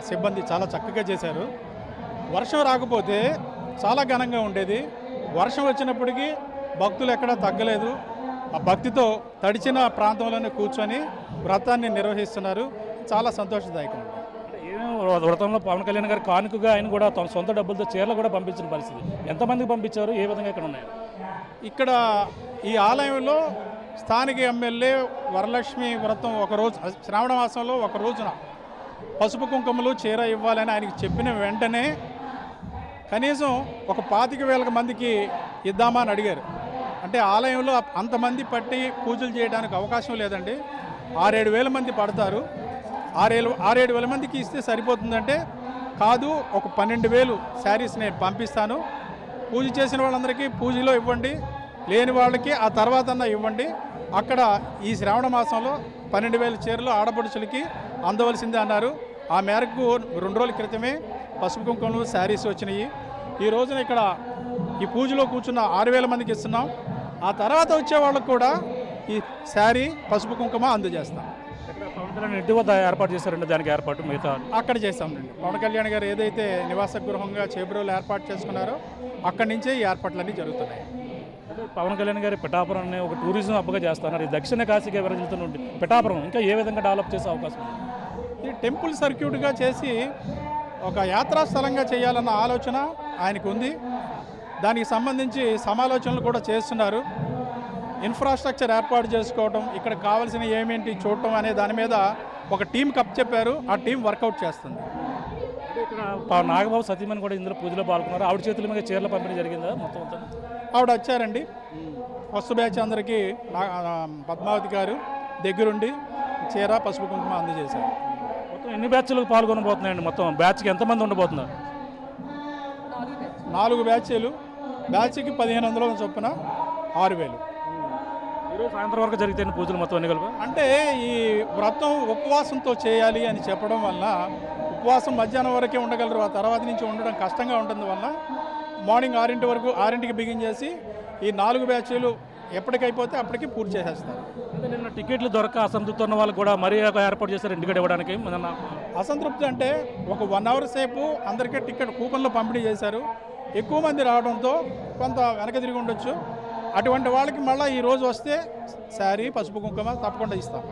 సిబ్బంది చాలా చక్కగా చేశారు. వర్షం రాకపోతే చాలా ఘనంగా ఉండేది. వర్షం వచ్చినప్పటికీ భక్తులు ఎక్కడా తగ్గలేదు. ఆ భక్తితో తడిచిన ప్రాంతంలోనే కూర్చొని వ్రతాన్ని నిర్వహిస్తున్నారు. చాలా సంతోషదాయకం. వ్రతంలో పవన్ కళ్యాణ్ గారు కానుకగా ఆయన కూడా తన సొంత డబ్బులతో చీరలు కూడా పంపించిన పరిస్థితి. ఎంతమందికి పంపించారు, ఏ విధంగా ఇక్కడ ఉన్నాయి? ఇక్కడ ఈ ఆలయంలో స్థానిక ఎమ్మెల్యే వరలక్ష్మి వ్రతం ఒకరోజు శ్రావణ మాసంలో ఒక రోజున పసుపు కుంకుమలు చీర ఇవ్వాలని ఆయనకి చెప్పిన వెంటనే కనీసం ఒక 25,000 మందికి ఇద్దామా అని అడిగారు. అంటే ఆలయంలో అంతమంది పట్టి పూజలు చేయడానికి అవకాశం లేదండి. 6-7 మంది పడతారు. 6-7 మందికి ఇస్తే సరిపోతుందంటే కాదు, ఒక 12,000 శారీస్ నేను పంపిస్తాను. పూజ చేసిన వాళ్ళందరికీ పూజలో ఇవ్వండి, లేని వాళ్ళకి ఆ తర్వాత ఇవ్వండి. అక్కడ ఈ శ్రావణ మాసంలో 12,000 చీరలు ఆడపడుచులకి అందవలసిందే అన్నారు. ఆ మేరకు 2 రోజుల క్రితమే పసుపు కుంకుమలు శారీస్ వచ్చినాయి. ఈ రోజున ఇక్కడ ఈ పూజలో కూర్చున్న 6,000 మందికి ఇస్తున్నాం. ఆ తర్వాత వచ్చే వాళ్ళకు కూడా ఈ శారీ పసుపు కుంకుమ అందజేస్తాం. పవన్ కళ్యాణ్ ఇంటి వద్ద ఏర్పాటు చేశారండి, దానికి ఏర్పాటు మిగతా అక్కడ చేస్తామండి. పవన్ కళ్యాణ్ గారు ఏదైతే నివాస గృహంగా చేబ్రోలు ఏర్పాటు చేసుకున్నారో అక్కడి నుంచే ఈ ఏర్పాట్లన్నీ జరుగుతున్నాయి. పవన్ కళ్యాణ్ గారి పిఠాపురం అనే ఒక టూరిజం హబ్గా చేస్తున్నారు. ఈ దక్షిణ కాశీగా విరజిల్లుతున్న పిఠాపురం ఇంకా ఏ విధంగా డెవలప్ చేసే అవకాశం ఉంది? ఈ టెంపుల్ సర్క్యూట్గా చేసి ఒక యాత్రా స్థలంగా చేయాలన్న ఆలోచన ఆయనకు ఉంది. దానికి సంబంధించి సమాలోచనలు కూడా చేస్తున్నారు. ఇన్ఫ్రాస్ట్రక్చర్ ఏర్పాటు చేసుకోవడం, ఇక్కడ కావాల్సిన ఏమేంటి చూడటం అనే దాని మీద ఒక టీం కప్ చెప్పారు. ఆ టీం వర్కౌట్ చేస్తుంది. ఇక్కడ నాగబాబు సతీమణి కూడా ఇందులో పూజలో పాల్గొన్నారు. ఆవిడ చేతుల మీద చీరల పంపిణీ జరిగిందా? మొత్తం ఆవిడ వచ్చారండి. ఫస్ట్ బ్యాచ్ అందరికీ పద్మావతి గారు దగ్గరుండి చీర పసుపు కుంకుమ అందజేశారు. మొత్తం ఎన్ని బ్యాచ్లకు పాల్గొనబోతున్నాయండి? మొత్తం బ్యాచ్కి ఎంతమంది ఉండబోతున్నారు? 4 బ్యాచ్లు. బ్యాచ్కి 1,500 చొప్పున 6,000. ఈరోజు సాయంత్రం వరకు జరిగితే పూజలు మొత్తం అన్ని కలిపి అంటే ఈ వ్రతం ఉపవాసంతో చేయాలి అని చెప్పడం వల్ల ఉపవాసం మధ్యాహ్నం వరకే ఉండగలరు. ఆ తర్వాత నుంచి ఉండడం కష్టంగా ఉంటుంది వల్ల మార్నింగ్ 6 వరకు 6కి బిగిన్ చేసి ఈ 4 బ్యాచ్లు ఎప్పటికైపోతే అప్పటికి పూర్తి చేసేస్తారు. నిన్న టికెట్లు దొరక అసంతృప్తి ఉన్న వాళ్ళు కూడా మరీ ఏర్పాటు చేశారు టికెట్ ఇవ్వడానికి. అసంతృప్తి అంటే ఒక 1 అవర్ సేపు అందరికీ టికెట్ కూపన్లో పంపిణీ చేశారు. ఎక్కువ మంది రావడంతో కొంత వెనక తిరిగి ఉండొచ్చు. అటువంటి వాళ్ళకి మళ్ళీ ఈరోజు వస్తే శారీ పసుపు కుంకుమ తప్పకుండా ఇస్తాం.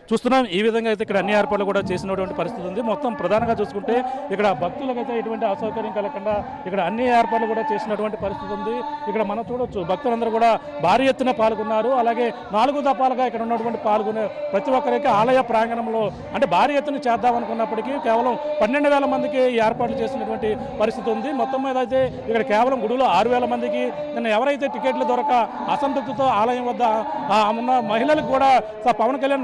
చూస్తున్నాం ఈ విధంగా అయితే ఇక్కడ అన్ని ఏర్పాట్లు కూడా చేసినటువంటి పరిస్థితి ఉంది. మొత్తం ప్రధానంగా చూసుకుంటే ఇక్కడ భక్తులకైతే ఎటువంటి అసౌకర్యం కలగకుండా ఇక్కడ అన్ని ఏర్పాట్లు కూడా చేసినటువంటి పరిస్థితి ఉంది. ఇక్కడ మనం చూడొచ్చు భక్తులందరూ కూడా భారీ ఎత్తున పాల్గొన్నారు. అలాగే 4 దఫాలుగా ఇక్కడ ఉన్నటువంటి పాల్గొనే ప్రతి ఒక్కరికి ఆలయ ప్రాంగణంలో అంటే భారీ ఎత్తున చేద్దామనుకున్నప్పటికీ కేవలం 12,000 మందికి ఈ ఏర్పాట్లు చేసినటువంటి పరిస్థితి ఉంది. మొత్తం మీద అయితే ఇక్కడ కేవలం గుడిలో 6,000 మందికి నిన్న ఎవరైతే టికెట్లు దొరక అసంతృప్తితో ఆలయం వద్ద ఉన్న మహిళలకు కూడా పవన్ కళ్యాణ్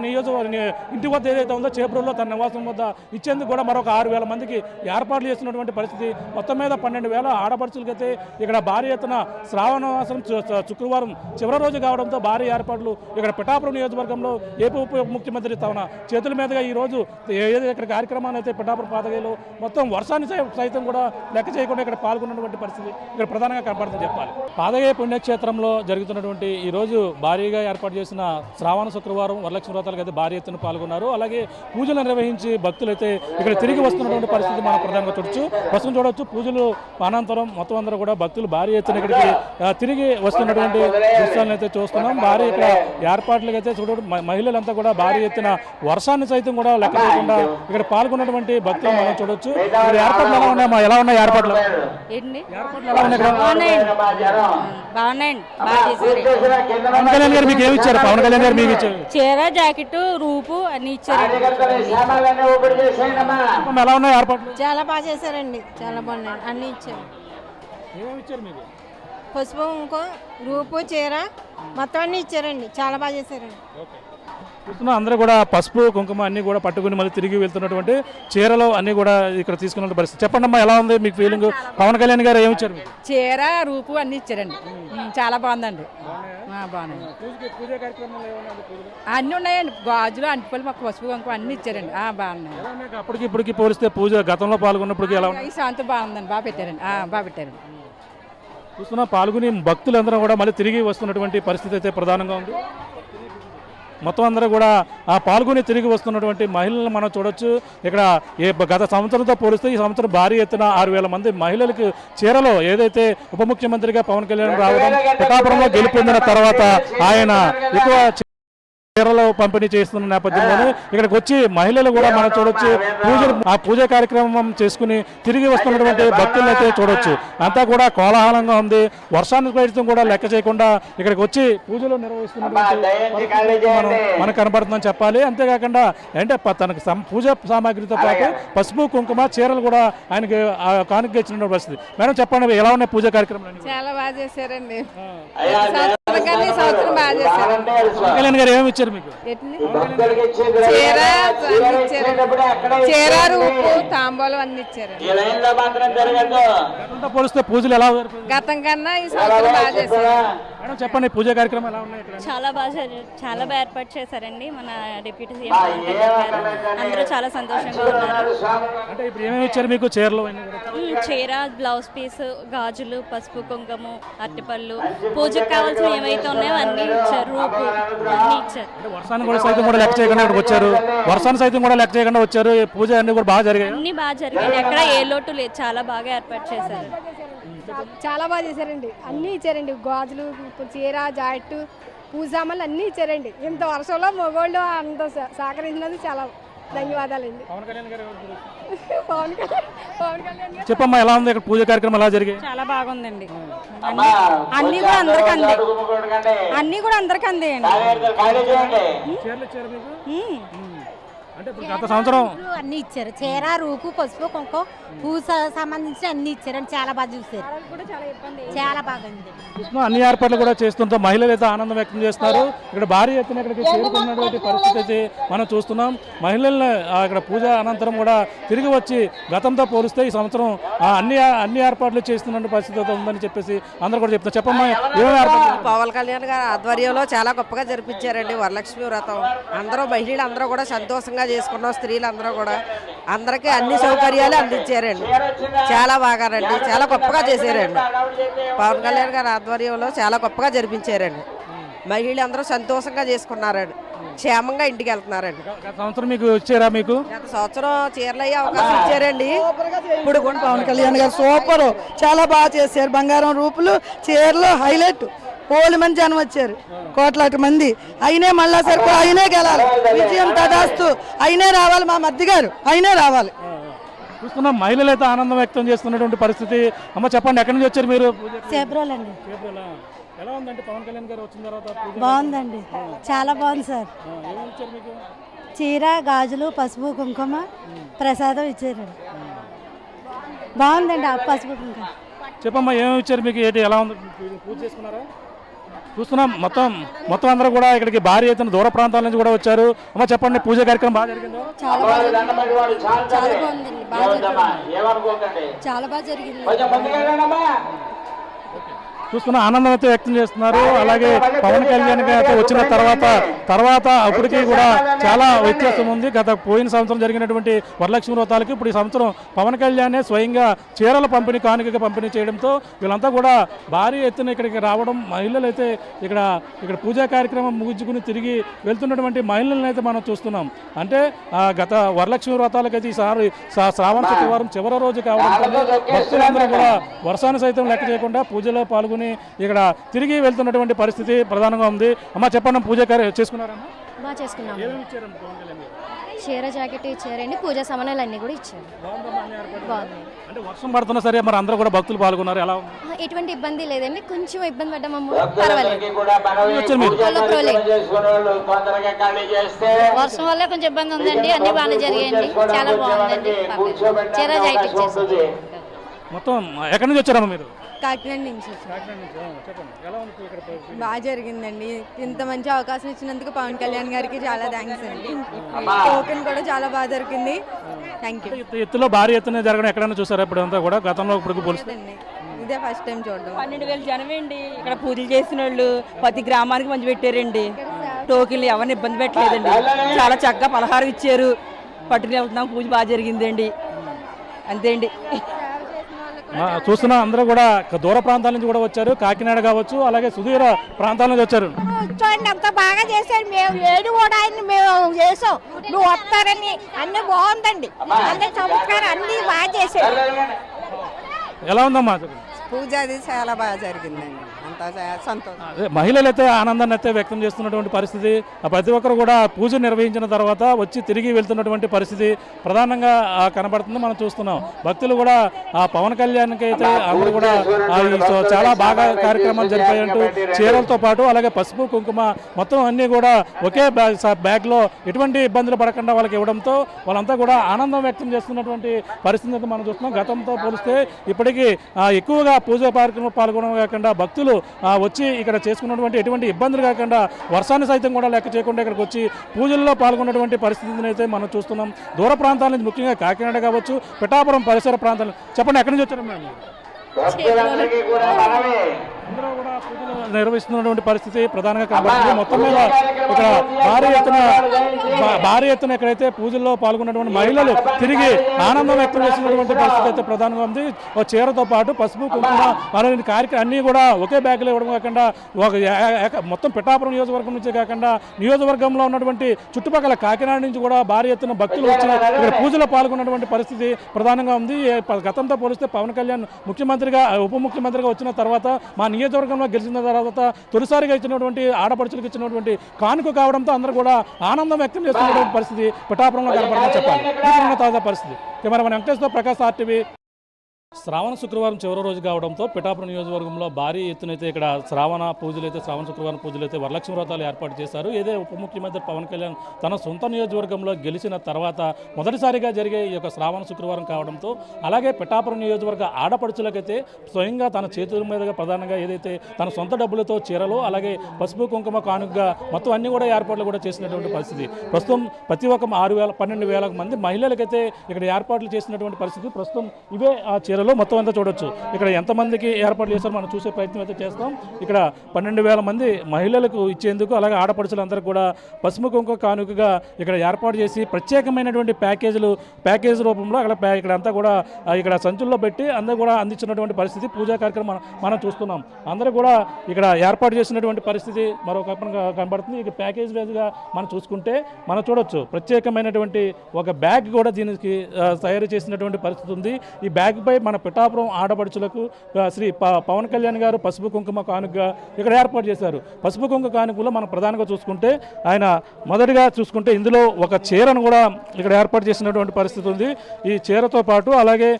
ఇంటి వద్ద ఏదైతే ఉందో చేబ్రోల్లో తన నివాసం వద్ద ఇచ్చేందుకు కూడా మరొక 6,000 మందికి ఏర్పాట్లు చేస్తున్నటువంటి పరిస్థితి. మొత్తం మీద 12,000 ఆడపడుచులకైతే ఇక్కడ భారీ ఎత్తున శ్రావణ మాసం శుక్రవారం చివరి రోజు కావడంతో భారీ ఏర్పాట్లు ఇక్కడ పిఠాపురం నియోజకవర్గంలో ఏపీ ఉప ముఖ్యమంత్రి తన చేతుల మీదుగా ఈ రోజు ఏదైతే ఇక్కడ కార్యక్రమాన్ని అయితే పిఠాపురం పాతగేలో మొత్తం వర్షాన్ని సైతం కూడా లెక్క చేయకుండా ఇక్కడ పాల్గొన్నటువంటి పరిస్థితి ఇక్కడ ప్రధానంగా కనపడుతుంది చెప్పాలి. పాతగే పుణ్యక్షేత్రంలో జరుగుతున్నటువంటి ఈ రోజు భారీగా ఏర్పాటు చేసిన శ్రావణ శుక్రవారం వరలక్ష్మి వ్రతాలకు అయితే భారీ ఎత్తున పాల్గొన్నారు. అలాగే పూజలు నిర్వహించి భక్తులైతే ఇక్కడ తిరిగి వస్తున్నటువంటి పరిస్థితి మనం ప్రధానంగా చూడొచ్చు. పూజలు అనంతరం మొత్తం అందరూ కూడా భక్తులు భారీ ఎత్తున ఇక్కడికి తిరిగి వస్తున్నటువంటి దృశ్యాలను అయితే చూస్తున్నాం. భారీ ఇక్కడ ఏర్పాట్లకి అయితే మహిళలంతా కూడా భారీ ఎత్తున వర్షాన్ని సైతం కూడా లెక్క చేయకుండా ఇక్కడ పాల్గొన్నటువంటి భక్తులు మనం చూడొచ్చు. ఏర్పాట్లు ఎలా ఉన్నాయి ఏర్పాట్లు పవన్ కళ్యాణ్ గారు మీకు ఏమి ఇచ్చారు? పవన్ కళ్యాణ్ గారు మీకు ఇచ్చారు చీర జాకెట్ రూపు అన్ని ఇచ్చారు. ఎలా ఉన్నాయి ఏర్పాట్లు? చాలా బాగా చేశారండి, చాలా బాగున్నాయి. అన్ని ఇచ్చారు. ఏమేమి ఇచ్చారు మీకు? పసుపు కుంకుమ రూపు చీర మొత్తం అన్ని ఇచ్చారండి. చాలా బాగా చేశారండి. చూస్తున్నా అందరూ కూడా పసుపు కుంకుమ అన్ని కూడా పట్టుకుని మళ్ళీ తిరిగి వెళ్తున్నటువంటి చీరలు అన్ని కూడా ఇక్కడ తీసుకున్న పరిస్థితి. చెప్పండి అమ్మా, ఎలా ఉంది మీకు ఫీలింగ్? పవన్ కళ్యాణ్ గారు ఏమి ఇచ్చారు? చీర రూపు అన్ని ఇచ్చారండి. చాలా బాగుందండి. బాగున్నాయి. అన్ని ఉన్నాయండి. గాజులు అంటిపల్లి మాకు పసుపు కుంకుమ అన్ని ఇచ్చారండి. బాగున్నాయి. అప్పటికి ఇప్పటికి పోలిస్తే పూజ గతంలో పాల్గొన్నప్పటికీ ఎలా ఉంది? ఈ శాంతి బాగుందండి. బాగా పెట్టారండి. బాగా పెట్టారండి. చూస్తున్నా పాల్గొని భక్తులందరూ కూడా మళ్ళీ తిరిగి వస్తున్నటువంటి పరిస్థితి అయితే ప్రధానంగా ఉంది. మొత్తం అందరూ కూడా పాల్గొని తిరిగి వస్తున్నటువంటి మహిళలను మనం చూడొచ్చు. ఇక్కడ గత సంవత్సరంతో పోలిస్తే ఈ సంవత్సరం భారీ ఎత్తున 6,000 మంది మహిళలకు చీరలో ఏదైతే ఉప ముఖ్యమంత్రిగా పవన్ కళ్యాణ్ రావడం, పిఠాపురంలో గెలుపొందిన తర్వాత ఆయన ఎక్కువ చీరలు పంపిణీ చేస్తున్న నేపథ్యంలోనే ఇక్కడికి వచ్చి మహిళలు కూడా మనం చూడొచ్చు. పూజ కార్యక్రమం చేసుకుని తిరిగి వస్తున్నటువంటి భక్తులను అయితే చూడొచ్చు. అంతా కూడా కోలాహలంగా ఉంది. వర్షాన్ని ప్రయత్నం కూడా లెక్క చేయకుండా ఇక్కడికి వచ్చి పూజలు నిర్వహిస్తున్నటువంటి మనకు కనబడుతుందని చెప్పాలి. అంతేకాకుండా అంటే తనకు పూజ సామాగ్రితో పాటు పసుపు కుంకుమ చీరలు కూడా ఆయనకి కానుక ఇచ్చిన పరిస్థితి. మేడం చెప్పండి, ఎలా ఉన్నాయి పూజ కార్యక్రమాలు? చాలా బాగా చేశారండి. సంవత్సరం బాగా చేశారు. కళ్యాణ్ గారు ఏమి ఇచ్చారు మీకు? చీర, రూపు, తాంబూలం అన్ని ఇచ్చారు. పోలిస్తే పూజలు ఎలా గతం కన్నా ఈ సంవత్సరం బాగా చేశారు. మేడం చెప్పండి, పూజ కార్యక్రమం ఎలా ఉన్నాయి? చాలా బాగా ఏర్పాటు చేశారండి మన డిప్యూటీ సీఎం పవన్ కళ్యాణ్ గారు. అందరూ చాలా సంతోషంగా ఉన్నారు. అంటే ఇప్పుడు ఏమేమి ఇచ్చారు మీకు? చీరలు, చీర, బ్లౌజ్ పీస్, గాజులు, పసుపు కుంకుమ, అరటిపళ్ళు, పూజకు కావాల్సిన ఏమైతే ఉన్నాయో అన్ని ఇచ్చారు. రూపు అన్ని ఇచ్చారు. వర్షాన్ని కూడా సైతం కూడా లెక్క చేయకుండా వచ్చారు. వర్షాన్ని సైతం కూడా లెక్క చేయకుండా వచ్చారు. పూజ అన్ని కూడా బాగా జరిగాయి. అన్ని బాగా జరిగాయి. ఎక్కడ ఏ లోటు లేదు. చాలా బాగా ఏర్పాటు చేశారు. చాలా బాగా చేశారండి. అన్నీ ఇచ్చారండి. గాజులు, చీర, జాకెట్, పూజామలు అన్నీ ఇచ్చారండి. ఇంత వర్షంలో మగోళ్ళు అంత సహకరించినందుకు చాలా ధన్యవాదాలండి. పవన్ కళ్యాణ్ చెప్పమ్మా, ఎలా ఉంది ఇక్కడ పూజ కార్యక్రమం ఎలా జరిగాయి? చాలా బాగుందండి. అన్ని కూడా అందరికి అంది. అన్ని కూడా అందరికి అందేయండి. అంటే గత సంవత్సరం అన్ని ఇచ్చారు. చీర, రూపు, పసుపు కుంకుమ, పూజ సంబంధించి అన్ని ఇచ్చారండి. చాలా బాగా చూసారు. చాలా బాగా అన్ని ఏర్పాట్లు కూడా చేస్తుంటే మహిళలు అయితే ఆనందం వ్యక్తం చేస్తున్నారు. ఇక్కడ భారీ ఎత్తున ఇక్కడికి చేరుకున్నటువంటి పరిస్థితి అయితే మనం చూస్తున్నాం. మహిళలను ఇక్కడ పూజ అనంతరం కూడా తిరిగి వచ్చి గతంతో పోలిస్తే ఈ సంవత్సరం అన్ని ఏర్పాట్లు చేస్తున్న పరిస్థితి ఉందని చెప్పేసి అందరూ కూడా చెప్తారు. చెప్పమ్మా, పవన్ కళ్యాణ్ గారి ఆధ్వర్యంలో చాలా గొప్పగా జరిపించారండి వరలక్ష్మి వ్రతం. అందరూ మహిళలు అందరూ కూడా సంతోషంగా చేసుకున్నాం. స్త్రీలందరూ కూడా అందరికీ అన్ని సౌకర్యాలు అందించారండి. చాలా బాగానండి, చాలా గొప్పగా చేశారండి. పవన్ కళ్యాణ్ గారి ఆధ్వర్యంలో చాలా గొప్పగా జరిపించారండి. మహిళలు అందరూ సంతోషంగా చేసుకున్నారండి. క్షేమంగా ఇంటికి వెళ్తున్నారండి. సంవత్సరం మీకు ఇచ్చారా? మీకు గత సంవత్సరం చీరలు అయ్యే అవకాశం ఇచ్చారండి. ఇప్పుడు కూడా పవన్ కళ్యాణ్ గారు సూపర్, చాలా బాగా చేశారు. బంగారం రూపులు, చీరలు హైలైట్. కోటి మంది జనం వచ్చారు, కోట్లాటి మంది. అయినే మళ్ళా సరిపో అయినే గెలాలి. విజయం తదాస్తు. అయినే రావాలి మా మధ్య గారు, అయినే రావాలి. చూస్తున్నాం మహిళలు అయితే ఆనందం వ్యక్తం చేస్తున్నటువంటి పరిస్థితి. అమ్మ చెప్పండి, ఎక్కడి నుంచి వచ్చారు మీరు? చేబ్రోలండి. ఎలా ఉందండి పవన్ కళ్యాణ్ గారు వచ్చిన తర్వాత? బాగుందండి, చాలా బాగుంది సార్. చీర, గాజులు, పసుపు కుంకుమ ప్రసాదం ఇచ్చారండి. బాగుందండి ఆ పసుపు కుంకుమ. చెప్పమ్మా, ఏమేమి ఇచ్చారు మీకు? ఏంటి ఎలా ఉంది? పూజ చేసుకున్నారా? చూస్తున్నాం మొత్తం అందరూ కూడా ఇక్కడికి భారీ ఎత్తున దూర ప్రాంతాల నుంచి కూడా వచ్చారు. అమ్మ చెప్పండి, పూజ కార్యక్రమం బాగా జరిగిందో? చాలా బాగుందండి. చాలా బాగా జరిగింది. చూస్తున్న ఆనందం అయితే వ్యక్తం చేస్తున్నారు. అలాగే పవన్ కళ్యాణ్ గారు వచ్చిన తర్వాత అప్పటికీ కూడా చాలా వ్యత్యాసం ఉంది. పోయిన సంవత్సరం జరిగినటువంటి వరలక్ష్మి వ్రతాలకి ఇప్పుడు ఈ సంవత్సరం పవన్ కళ్యాణే స్వయంగా చీరల కానుకగా పంపిణీ చేయడంతో వీళ్ళంతా కూడా భారీ ఎత్తున ఇక్కడికి రావడం, మహిళలు అయితే ఇక్కడ పూజా కార్యక్రమం ముగించుకుని తిరిగి వెళ్తున్నటువంటి మహిళలను అయితే మనం చూస్తున్నాం. అంటే గత వరలక్ష్మి వ్రతాలకైతే ఈసారి శ్రావణ శుక్రవారం చివరి రోజు కావడంతో భక్తులందరూ కూడా వర్షాన్ని సైతం లెక్క చేయకుండా పూజలో పాల్గొని ఇక్కడ తిరిగి వెళ్తున్నటువంటి పరిస్థితి ప్రధానంగా ఉంది. అమ్మ చెప్పండి, పూజ చేసుకున్నారమ్మా? బాగా చేసుకున్నాం. చీర, జాకెట్ ఇచ్చారండి. పూజా సామాన్లు అన్ని కూడా ఇచ్చారు. బాగుంది. అంటే వర్షం పడుతున్నా సరే మరి అందరూ కూడా భక్తులు పాల్గొన్నారు. ఎలా ఉంది? ఎటువంటి ఇబ్బంది లేదండి. కొంచెం ఇబ్బంది పడ్డామమ్మ, పర్వాలేదు. వర్షం వల్ల కొంచెం ఇబ్బంది ఉందండి. అన్ని బాగానే జరిగాయండి. చాలా బాగుందండి. చీర, జాకెట్ ఇచ్చేసి. మొత్తం ఎక్కడి నుంచి వచ్చారమ్మా మీరు? కాకినాడ నుంచి. బాగా జరిగిందండి. ఇంత మంచి అవకాశం ఇచ్చినందుకు పవన్ కళ్యాణ్ గారికి చాలా థ్యాంక్స్ అండి. టోకెన్ కూడా చాలా బాగా దొరికింది. Thank you. ఎత్తులో భారీ ఎత్తున జరగడం ఎక్కడైనా చూసారా? ఇప్పుడు అంతా కూడా గతంలో ఇప్పుడు పోలిస్తే ఇదే ఫస్ట్ టైం చూడడం. 12,000 జనం అండి. ఇక్కడ పూజలు చేసిన వాళ్ళు ప్రతి గ్రామానికి మంచి పెట్టారండి. టోకెన్లు ఎవరిని ఇబ్బంది పెట్టలేదండి. చాలా చక్కగా పలహారం ఇచ్చారు. పట్టుకుని వెళ్తున్నాం. పూజ బాగా జరిగిందండి. అంతే అండి. చూస్తున్న అందరూ కూడా దూర ప్రాంతాల నుంచి కూడా వచ్చారు, కాకినాడ కావచ్చు, అలాగే సుదూర ప్రాంతాల నుంచి వచ్చారు. చూడండి అంత బాగా చేశారు, మేము ఏడు కూడా ఆయన మేము చేసాం, నువ్వు వస్తారని అన్ని బాగుందండి, అన్ని సంస్కారం అన్ని బాగా చేశారు. ఎలా ఉందమ్మా? పూజ అది చాలా బాగా జరిగిందండి, అంతా సంతోషం. అదే మహిళలు అయితే ఆనందాన్ని అయితే వ్యక్తం చేస్తున్నటువంటి పరిస్థితి, ప్రతి ఒక్కరు కూడా పూజ నిర్వహించిన తర్వాత వచ్చి తిరిగి వెళ్తున్నటువంటి పరిస్థితి ప్రధానంగా కనబడుతుంది. మనం చూస్తున్నాం భక్తులు కూడా ఆ పవన్ కళ్యాణ్కి అయితే అందరూ కూడా చాలా బాగా కార్యక్రమాలు జరిపాయంటూ చీరలతో పాటు అలాగే పసుపు కుంకుమ మొత్తం అన్నీ కూడా ఒకే బ్యాగ్లో ఎటువంటి ఇబ్బందులు పడకుండా వాళ్ళకి ఇవ్వడంతో వాళ్ళంతా కూడా ఆనందం వ్యక్తం చేస్తున్నటువంటి పరిస్థితి అయితే మనం చూస్తున్నాం. గతంతో పోలిస్తే ఇప్పటికీ ఎక్కువగా పూజా కార్యక్రమంలో పాల్గొనడం కాకుండా భక్తులు వచ్చి ఇక్కడ చేసుకున్నటువంటి ఎటువంటి ఇబ్బందులు కాకుండా వర్షాన్ని సైతం కూడా లెక్క చేయకుండా ఇక్కడికి వచ్చి పూజల్లో పాల్గొన్నటువంటి పరిస్థితిని అయితే మనం చూస్తున్నాం. దూర ప్రాంతాల నుంచి ముఖ్యంగా కాకినాడ కావచ్చు, పిఠాపురం పరిసర ప్రాంతాలు. చెప్పండి, ఎక్కడి నుంచి వచ్చారు మేడం? అందరూ కూడా పూజలు నిర్వహిస్తున్నటువంటి పరిస్థితి ప్రధానంగా కనబడుతుంది. మొత్తం మీద ఇక్కడ భారీ ఎత్తున ఎక్కడైతే పూజల్లో పాల్గొన్నటువంటి మహిళలు తిరిగి ఆనందం వ్యక్తం చేస్తున్నటువంటి పరిస్థితి అయితే ప్రధానంగా ఉంది. ఒక చీరతో పాటు పసుపు కుంకుమ మరొక కార్యక్రమం అన్నీ కూడా ఒకే బ్యాగ్లో ఇవ్వడం కాకుండా మొత్తం పిఠాపురం నియోజకవర్గం నుంచే కాకుండా నియోజకవర్గంలో ఉన్నటువంటి చుట్టుపక్కల కాకినాడ నుంచి కూడా భారీ ఎత్తున భక్తులు వచ్చిన ఇక్కడ పూజలో పాల్గొన్నటువంటి పరిస్థితి ప్రధానంగా ఉంది. గతంతో పోలిస్తే పవన్ కళ్యాణ్ ముఖ్యమంత్రిగా ఉప ముఖ్యమంత్రిగా వచ్చిన తర్వాత మా నియోజకవర్గంలో గెలిచిన తర్వాత తొలిసారిగా ఇచ్చినటువంటి ఆడపడుచులకు ఇచ్చినటువంటి కానుక కావడంతో అందరూ కూడా ఆనందం వ్యక్తం చేస్తున్నటువంటి పరిస్థితి పిఠాపురంలో కనపడుతుందని చెప్పాలి. తాజా పరిస్థితి కెమెరామెన్ వెంకటేశ్వర ప్రకాశ్, RTV. శ్రావణ శుక్రవారం చివరి రోజు కావడంతో పిఠాపురం నియోజకవర్గంలో భారీ ఎత్తునైతే ఇక్కడ శ్రావణ శుక్రవారం పూజలు అయితే వరలక్ష్మి వ్రతాలు ఏర్పాటు చేశారు. ఏదే ఉప ముఖ్యమంత్రి పవన్ కళ్యాణ్ తన సొంత నియోజకవర్గంలో గెలిచిన తర్వాత మొదటిసారిగా జరిగే ఈ యొక్క శ్రావణ శుక్రవారం కావడంతో అలాగే పిఠాపురం నియోజకవర్గ ఆడపడుచులకైతే స్వయంగా తన చేతుల మీదుగా ప్రధానంగా ఏదైతే తన సొంత డబ్బులతో చీరలు అలాగే పసుపు కుంకుమ కానుకగా మొత్తం అన్ని కూడా ఏర్పాట్లు కూడా చేసినటువంటి పరిస్థితి. ప్రస్తుతం ప్రతి ఒక్క 12,000 మంది మహిళలకైతే ఇక్కడ ఏర్పాట్లు చేసినటువంటి పరిస్థితి. ప్రస్తుతం ఇవే ఆ చీరలు మొత్తం అంతా చూడొచ్చు. ఇక్కడ ఎంతమందికి ఏర్పాటు చేస్తారో మనం చూసే ప్రయత్నం అయితే చేస్తాం. ఇక్కడ 12,000 మంది మహిళలకు ఇచ్చేందుకు అలాగే ఆడపడుచులందరూ కూడా పసుపు కుంకుమ కానుకగా ఇక్కడ ఏర్పాటు చేసి ప్రత్యేకమైనటువంటి ప్యాకేజ్ రూపంలో ఇక్కడ అంతా కూడా ఇక్కడ సంచుల్లో పెట్టి అందరూ కూడా అందించినటువంటి పరిస్థితి పూజా కార్యక్రమం మనం చూస్తున్నాం. అందరూ కూడా ఇక్కడ ఏర్పాటు చేసినటువంటి పరిస్థితి మరొక కనబడుతుంది. ఇక ప్యాకేజ్ వేజ్గా మనం చూసుకుంటే మనం చూడొచ్చు ప్రత్యేకమైనటువంటి ఒక బ్యాగ్ కూడా దీనికి తయారు చేసినటువంటి పరిస్థితి ఉంది. ఈ బ్యాగ్పై మన పిఠాపురం ఆడపడుచులకు శ్రీ పవన్ కళ్యాణ్ గారు పసుపు కుంకుమ కానుకగా ఇక్కడ ఏర్పాటు చేశారు. పసుపు కుంకుమ కానుకలో మనం ప్రధానంగా చూసుకుంటే ఆయన మొదటిగా చూసుకుంటే ఇందులో ఒక చీరను కూడా ఇక్కడ ఏర్పాటు చేసినటువంటి పరిస్థితి ఉంది. ఈ చీరతో పాటు అలాగే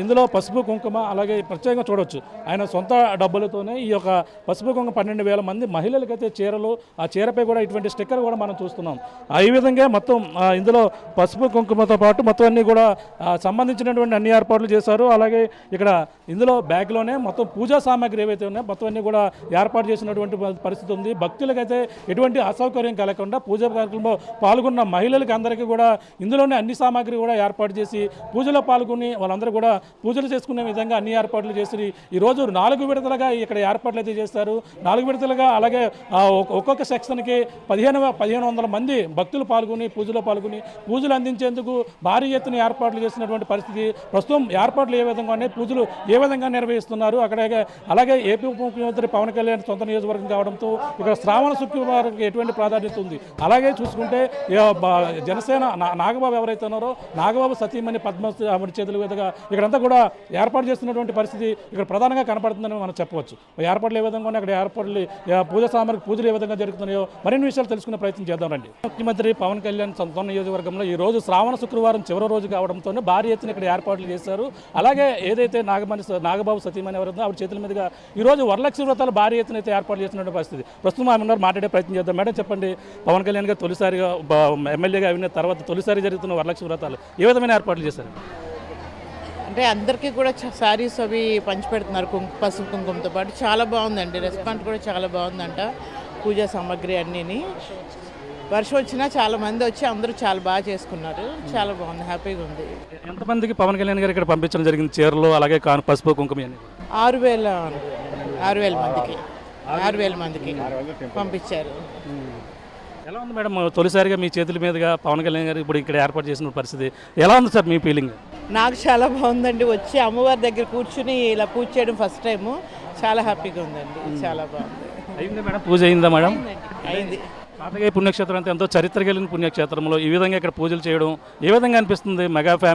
ఇందులో పసుపు కుంకుమ అలాగే ప్రత్యేకంగా చూడవచ్చు ఆయన సొంత డబ్బులతోనే ఈ యొక్క పసుపు కుంకుమ 12,000 మంది మహిళలకైతే చీరలు, ఆ చీరపై కూడా ఇటువంటి స్టిక్కర్ కూడా మనం చూస్తున్నాం. ఈ విధంగా మొత్తం ఇందులో పసుపు కుంకుమతో పాటు మొత్తం అన్ని కూడా సంబంధించినటువంటి అన్ని ఏర్పాట్లు చేశారు. అలాగే ఇక్కడ ఇందులో బ్యాగ్లోనే మొత్తం పూజా సామాగ్రి ఏవైతే ఉన్నాయో మొత్తం అన్ని కూడా ఏర్పాటు చేసినటువంటి పరిస్థితి ఉంది. భక్తులకైతే ఎటువంటి అసౌకర్యం కలగకుండా పూజా కార్యక్రమంలో పాల్గొన్న మహిళలకి అందరికీ కూడా ఇందులోనే అన్ని సామాగ్రి కూడా ఏర్పాటు చేసి పూజలో పాల్గొని వాళ్ళందరూ కూడా పూజలు చేసుకునే విధంగా అన్ని ఏర్పాట్లు చేసి ఈరోజు 4 విడతలుగా ఇక్కడ ఏర్పాట్లు అయితే చేస్తారు. 4 విడతలుగా అలాగే ఒక్కొక్క సెక్షన్కి 1,500 మంది భక్తులు పాల్గొని పూజలు అందించేందుకు భారీ ఎత్తున ఏర్పాట్లు చేసినటువంటి పరిస్థితి. ప్రస్తుతం ఏర్పాట్లు ఏ విధంగా పూజలు ఏ విధంగా నిర్వహిస్తున్నారు అలాగే ఏపీ ఉప ముఖ్యమంత్రి పవన్ కళ్యాణ్ సొంత నియోజకవర్గం కావడంతో ఇక్కడ శ్రావణ శుక్రవారానికి ఎటువంటి ప్రాధాన్యత ఉంది. అలాగే చూసుకుంటే జనసేన నాగబాబు ఎవరైతే ఉన్నారో నాగబాబు సతీమణి పద్మశ్రీ చేతుల మీదుగా ఇక్కడంతా కూడా ఏర్పాటు చేస్తున్నటువంటి పరిస్థితి ఇక్కడ ప్రధానంగా కనపడుతుందని మనం చెప్పవచ్చు. ఏర్పాట్లు ఏ విధంగా ఉన్నాయి, అక్కడ ఏర్పాట్లు పూజలు ఏ విధంగా జరుగుతున్నాయో మరిన్ని విషయాలు తెలుసుకునే ప్రయత్నం చేద్దాం రండి. ముఖ్యమంత్రి పవన్ కళ్యాణ్ సొంత నియోజకవర్గంలో ఈ రోజు శ్రావణ శుక్రవారం చివరి రోజు కావడంతో భారీ ఎత్తున ఇక్కడ ఏర్పాట్లు చేశారు. అలాగే ఏదైతే నాగబాబు సతీమణి ఎవరైతే ఆవిడ చేతుల మీదుగా ఈరోజు వరలక్ష్మి వ్రతాలు భారీ ఎత్తున అయితే ఏర్పాటు చేస్తున్న పరిస్థితి. ప్రస్తుతం ఆమె ఉన్నారు, మాట్లాడే ప్రయత్నం చేద్దాం. మేడం చెప్పండి, పవన్ కళ్యాణ్ గారు తొలిసారిగా ఎమ్మెల్యేగా అయిన తర్వాత తొలిసారి జరుగుతున్న వరలక్ష్మి వ్రతాలు ఏ విధమైన ఏర్పాట్లు చేశారు? అంటే అందరికీ కూడా శారీస్ అవి పంచిపెడుతున్నారు పసుపు కుంకుమతో పాటు. చాలా బాగుందండి, రెస్పాన్స్ కూడా చాలా బాగుందంట. పూజా సామాగ్రి అన్నీని వర్షం వచ్చినా చాలా మంది వచ్చి అందరూ చాలా బాగా చేసుకున్నారు. చాలా బాగుంది, హ్యాపీగా ఉంది. ఎంతమందికి పవన్ కళ్యాణ్ గారు ఇక్కడ పంపించడం జరిగింది చీరలు అలాగే పసుపు కుంకుమ? 6,000 మందికి పంపించారు. ఎలా ఉంది మేడం తొలిసారిగా మీ చేతుల మీదుగా పవన్ కళ్యాణ్ గారు ఇప్పుడు ఇక్కడ ఏర్పాటు చేసిన పరిస్థితి ఎలా ఉంది సార్ మీ ఫీలింగ్? నాకు చాలా బాగుందండి. వచ్చి అమ్మవారి దగ్గర కూర్చుని ఇలా పూజ చేయడం ఫస్ట్ టైము. చాలా హ్యాపీగా ఉందండి. చాలా బాగుంది. అయింది మేడం, పూజ అయిందా మేడం? అయింది. కాటగయ్య పుణ్యక్షేత్రం అంటే ఎంతో చరిత్ర కలిగిన పుణ్యక్షేత్రంలో ఈ విధంగా ఇక్కడ పూజలు చేయడం ఏ విధంగా అనిపిస్తుంది? Mega family